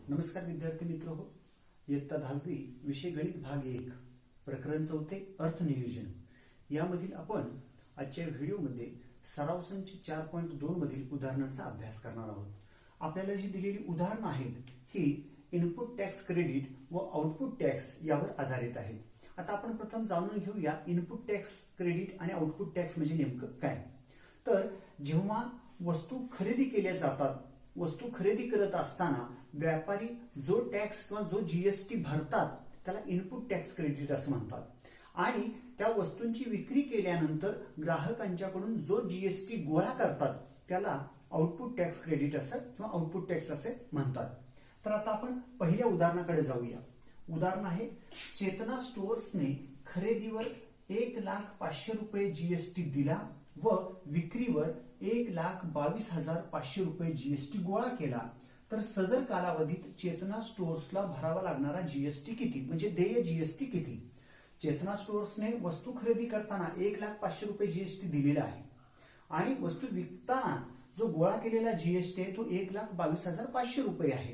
नमस्कार विद्यार्थी मित्र हो, इयत्ता 10वी विषय गणित भाग 1 प्रकरण 4 अर्थनियोजन यामधील आपण आजच्या व्हिडिओमध्ये सराव संच 4.2 मधील उदाहरणांचा अभ्यास करणार आहोत. आपल्याला जी दिलेली उदाहरणं आहेत ही इनपुट टॅक्स क्रेडिट व आउटपुट टॅक्स यावर आधारित आहेत. आता आपण प्रथम जाणून घेऊया इनपुट टॅक्स क्रेडिट आणि आउटपुट टॅक्स म्हणजे नेमकं काय. तर जेव्हा वस्तू खरेदी केल्या जातात, वस्तू खरेदी करत असताना व्यापारी जो टॅक्स किंवा जो जीएसटी भरतात त्याला इनपुट टॅक्स क्रेडिट असं म्हणतात. आणि त्या वस्तूंची विक्री केल्यानंतर ग्राहकांच्याकडून जो जीएसटी गोळा करतात त्याला आउटपुट टॅक्स क्रेडिट असं किंवा आउटपुट टॅक्स असे म्हणतात. तर आता आपण पहिल्या उदाहरणाकडे जाऊया. उदाहरण आहे, चेतना स्टोअर्सने खरेदीवर 1,05,000 रुपये जीएसटी दिला व विक्रीवर 1,22,500 रुपये जीएसटी गोळा केला. तर सदर कालावधीत चेतना स्टोअर्सला भरावा लागणारा जीएसटी किती, म्हणजे देय जीएसटी किती. चेतना स्टोअर्सने वस्तू खरेदी करताना 1,05,000 रुपये जीएसटी दिलेला आहे आणि वस्तू विकताना जो गोळा केलेला जीएसटी आहे तो 1,22,500 रुपये आहे.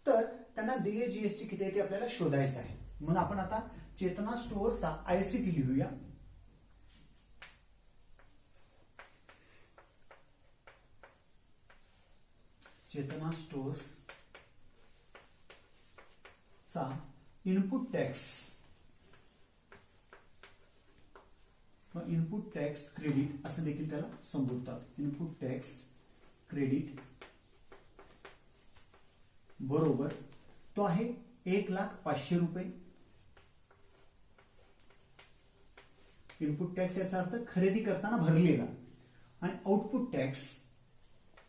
तर त्यांना देय जीएसटी किती आहे ते आपल्याला शोधायचं आहे. म्हणून आपण आता चेतना स्टोअर्सचा आयसीटी लिहूया. चेतना स्टोअर्स चा इनपुट टॅक्स किंवा इनपुट टॅक्स क्रेडिट असं देखील त्याला संबोधतात. इनपुट टॅक्स क्रेडिट बरोबर तो आहे 1,05,000 रुपये. इनपुट टॅक्स याचा अर्थ खरेदी करताना भरलेला. आणि आउटपुट टॅक्स,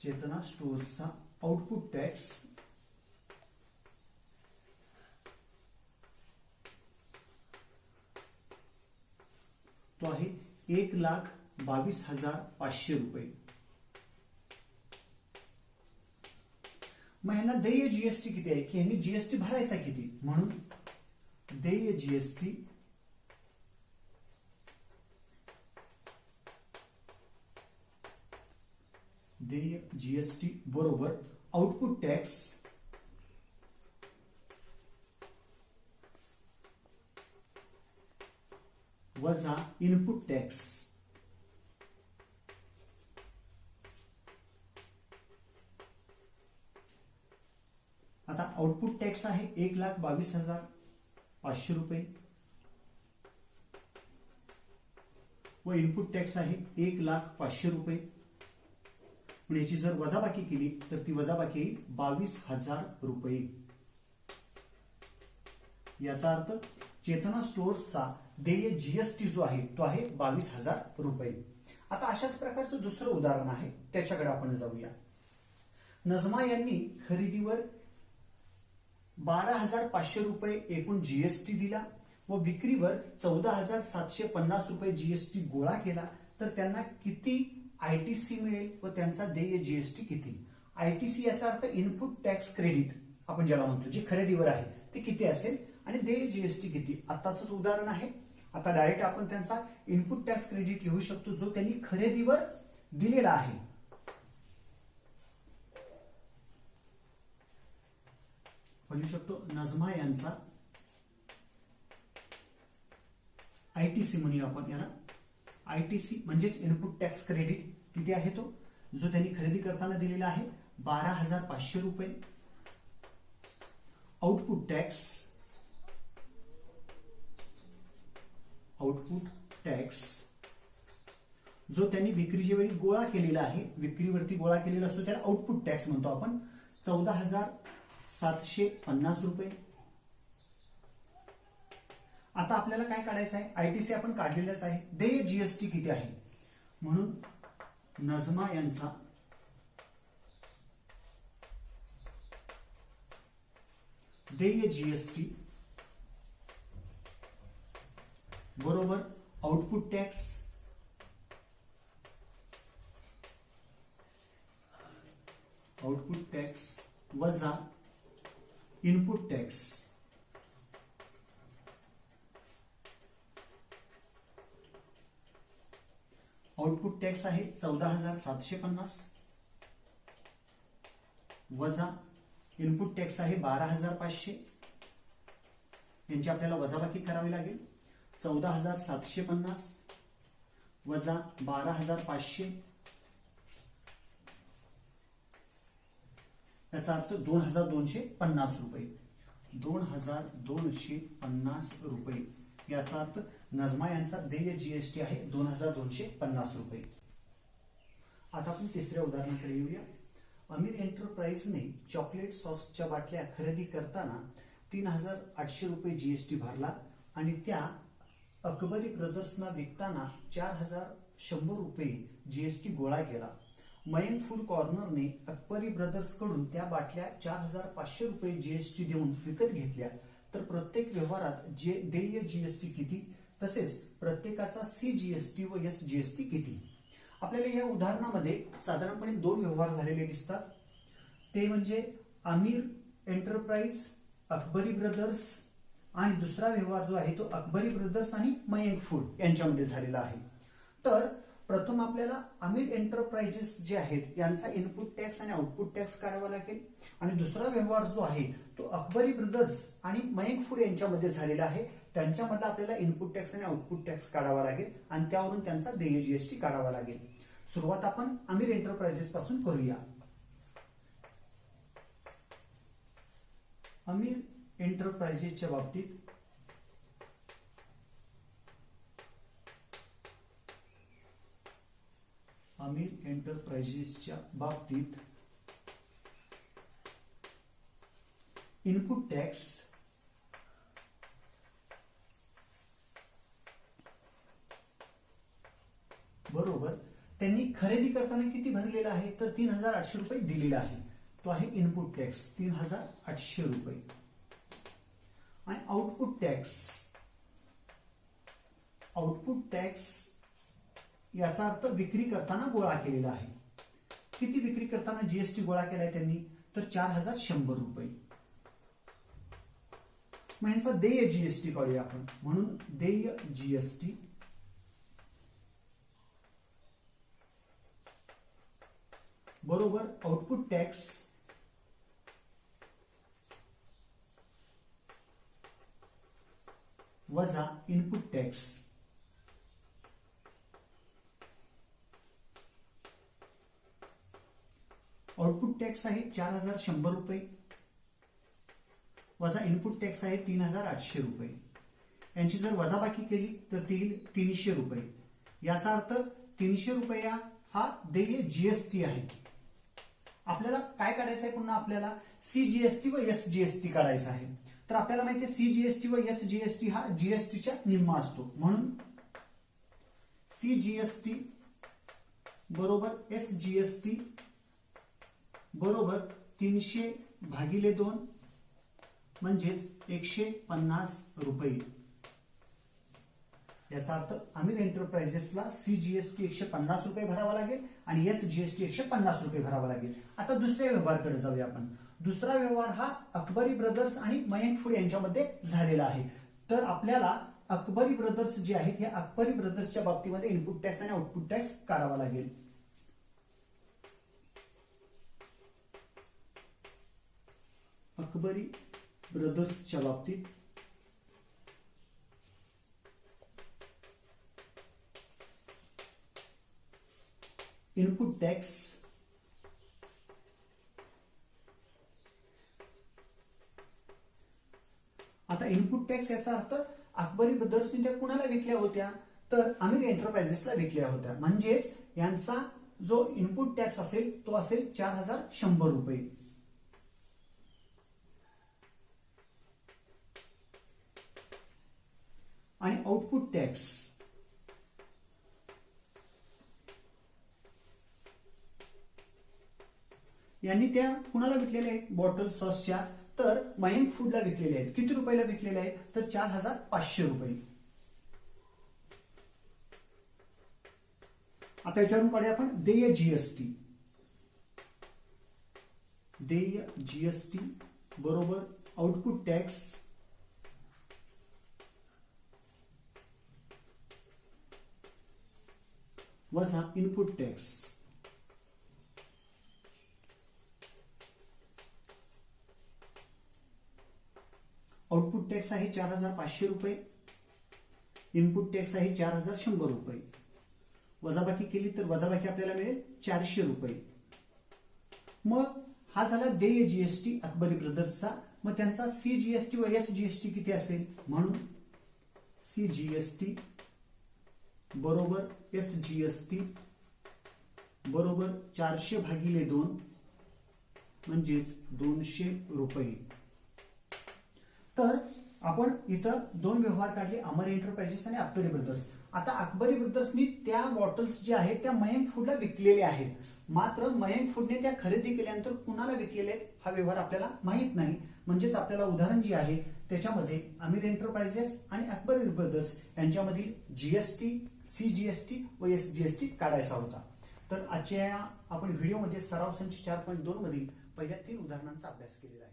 चेतना स्टोअर्सचा आउटपुट टॅक्स तो आहे 1,22,500 रुपये. मग ह्यांना देय जीएसटी किती आहे की ह्यांनी जीएसटी भरायचा किती, म्हणून देय जीएसटी बरोबर आउटपुट टॅक्स वजा इनपुट टॅक्स. आता आउटपुट टॅक्स आहे 1,22,500 रुपये व इनपुट टॅक्स आहे 1,05,000 रुपये. पण याची जर वजाबाकी केली तर ती वजाबाकी येईल 22,000 रुपये. याचा अर्थ चेतना स्टोअर्सचा देय जीएसटी जो आहे तो आहे 22,000 रुपये. आता अशाच प्रकारचं दुसरं उदाहरण आहे, त्याच्याकडे आपण जाऊया. नजमा यांनी खरेदीवर 12,500 रुपये एकूण जीएसटी दिला व विक्रीवर 14,750 रुपये जीएसटी गोळा केला. तर त्यांना किती आयटीसी मिळेल व त्यांचा देय जीएसटी किती. आयटीसी याचा अर्थ इनपुट टॅक्स क्रेडिट आपण ज्याला म्हणतो, जे खरेदीवर आहे ते किती असेल आणि देय जीएसटी किती. आताच उदाहरण आहे. आता डायरेक्ट आपण त्यांचा इनपुट टॅक्स क्रेडिट लिहू शकतो जो त्यांनी खरेदीवर दिलेला आहे. लिहू शकतो नजमा यांचा आयटीसी म्हणूया आपण याला. आयटीसी म्हणजेच इनपुट टॅक्स क्रेडिट किती आहे तो, जो त्यांनी खरेदी करताना दिलेला आहे 12,500 रुपये. आउटपुट टॅक्स जो त्यांनी विक्रीच्या वेळी गोळा केलेला आहे, विक्रीवरती गोळा केलेला असतो त्याला आउटपुट टॅक्स म्हणतो आपण, 14,750 रुपये. आता आपल्याला काय काढायचं आहे, आयटीसी आपण काढलेलंच आहे. देय जीएसटी किती आहे, म्हणून नजमा यांचा देय जीएसटी बरोबर आउटपुट टॅक्स वजा इनपुट टॅक्स. आउटपुट टॅक्स आहे 14,750 वजा इनपुट टॅक्स आहे 12,500, यांची आपल्याला वजाबाकी करावी लागेल. 14,750 वजा 12,500 याचा अर्थ 2,250 रुपये. 2,250 रुपये याचा अर्थ नजमा यांचा देय जीएसटी आहे 2,250 रुपये. आता आपण तिसऱ्या उदाहरणाकडे येऊया. अमीर एंटरप्राइजने चॉकलेट सॉसच्या बाटल्या खरेदी करताना 3,800 रुपये जीएसटी भरला आणि त्या अकबरी ब्रदर्सना विकताना 4,100 रुपये जीएसटी गोळा केला. मयंक फूड कॉर्नरने अकबरी ब्रदर्स कडून त्या बाटल्या 4,500 रुपये जीएसटी देऊन विकत घेतल्या, तर प्रत्येक व्यवहारात देय जीएसटी किती, तसेच प्रत्येकाचा सीजीएसटी व एसजीएसटी किती. आपल्याला या उदाहरणामध्ये साधारणपणे 2 व्यवहार झालेले दिसतात. ते म्हणजे अमीर एंटरप्राइज, अकबरी ब्रदर्स, आणि दुसरा व्यवहार जो आहे तो अकबरी ब्रदर्स आणि मयंक फूड यांच्यामध्ये झालेला आहे. तर प्रथम आपल्याला अमीर एंटरप्राइजेस जे आहेत यांचा इनपुट टॅक्स आणि आउटपुट टॅक्स काढावा लागेल, आणि दुसरा व्यवहार जो आहे तो अकबरी ब्रदर्स आणि मयंक फूड यांच्यामध्ये झालेला आहे. त्यांच्यामधला आपल्याला इनपुट टॅक्स आणि आउटपुट टॅक्स काढावा लागेल आणि त्यावरून त्यांचा देय जीएसटी काढावा लागेल. सुरुवात आपण अमीर एंटरप्राइजेस पासून करूया. अमीर एंटरप्राइजेसच्या बाबतीत इनपुट टॅक्स बरोबर त्यांनी खरेदी करताना किती भरलेला आहे, तर 3,800 रुपये दिलेला आहे. तो आहे इनपुट टॅक्स 3,800 रुपये. आणि आउटपुट टॅक्स याचा अर्थ विक्री करताना गोळा केलेला आहे. किती विक्री करताना जीएसटी गोळा केलाय त्यांनी, तर 4,100 रुपये. मग यांचा देय जीएसटी काढूया आपण. म्हणून देय जीएसटी बरोबर आउटपुट टॅक्स वजा इनपुट टॅक्स. आउटपुट टॅक्स आहे 4,100 रुपये वजा इनपुट टॅक्स आहे 3,800 रुपये. यांची जर वजाबाकी केली तर ती 300 रुपये. याचा अर्थ 300 रुपये हा देय जीएसटी आहे. आपल्याला काय काढायचं आहे, पुन्हा आपल्याला सीजीएसटी व एसजीएसटी काढायचा आहे. तर आपल्याला माहिती आहे सीजीएसटी व एसजीएसटी हा जीएसटीच्या निम्मा असतो. म्हणून सीजीएसटी बरोबर एसजीएसटी बरोबर 300 भागिले 2 म्हणजेच 150 रुपये. याचा अर्थ अमीर एंटरप्राइजेसला सीजीएसटी 150 रुपये भरावा लागेल आणि एसजीएसटी 150 रुपये भरावा लागेल. आता दुसऱ्या व्यवहाराकडे जाऊया आपण. दुसरा व्यवहार हा अकबरी ब्रदर्स आणि मयंक फूड यांच्यामध्ये झालेला आहे. तर आपल्याला अकबरी ब्रदर्स जे आहेत हे अकबरी ब्रदर्सच्या बाबतीमध्ये इनपुट टॅक्स आणि आउटपुट टॅक्स काढावा लागेल. अकबरी ब्रदर्सच्या बाबतीत इनपुट टॅक्स आता इनपुट टॅक्स याचा अर्थ अकबरी ब्रदर्सने त्या कुणाला विकल्या होत्या, तर अमीर एंटरप्राइजेसला विकल्या होत्या. म्हणजेच यांचा जो इनपुट टॅक्स असेल तो असेल 4,100 रुपये. आणि आउटपुट टॅक्स यांनी त्या कुणाला विकलेल्या आहेत, बॉटल सॉसच्या, तर मयंक फूडला विकलेले आहेत. किती रुपयाला विकलेले आहेत, तर 4,500 रुपये. आता याच्यावरून काढूया आपण देय जीएसटी. देय जीएसटी बरोबर आउटपुट टॅक्स वजा इनपुट टॅक्स. आउटपुट टॅक्स आहे 4,500 रुपये, इनपुट टॅक्स आहे 4,100 रुपये. वजाबाकी केली तर वजाबाकी आपल्याला मिळेल 400 रुपये. मग हा झाला देय जीएसटी अकबरी ब्रदर्सचा. मग त्यांचा सीजीएसटी व एसजीएसटी किती असेल, म्हणून सीजीएसटी बरोबर एसजीएसटी बरोबर 400/2 म्हणजेच 200 रुपये. तर आपण इथं दोन व्यवहार काढले, अमर एंटरप्राइजेस आणि अकबरी ब्रदर्स. आता अकबरी ब्रदर्सनी त्या बॉटल्स ज्या आहेत त्या मयंक फूडला विकलेल्या आहेत, मात्र मयंक फूडने त्या खरेदी केल्यानंतर कुणाला विकलेले आहेत हा व्यवहार आपल्याला माहित नाही. म्हणजेच आपल्याला उदाहरण जे आहे त्याच्यामध्ये अमीर एंटरप्राइजेस आणि अकबरी ब्रदर्स यांच्यामधील जीएसटी, सीजीएसटी व एसजीएसटी काढायचा होता. तर आजच्या आपण व्हिडिओमध्ये सराव संच 4.2 मधील पहिल्या 3 उदाहरणांचा अभ्यास केलेला आहे.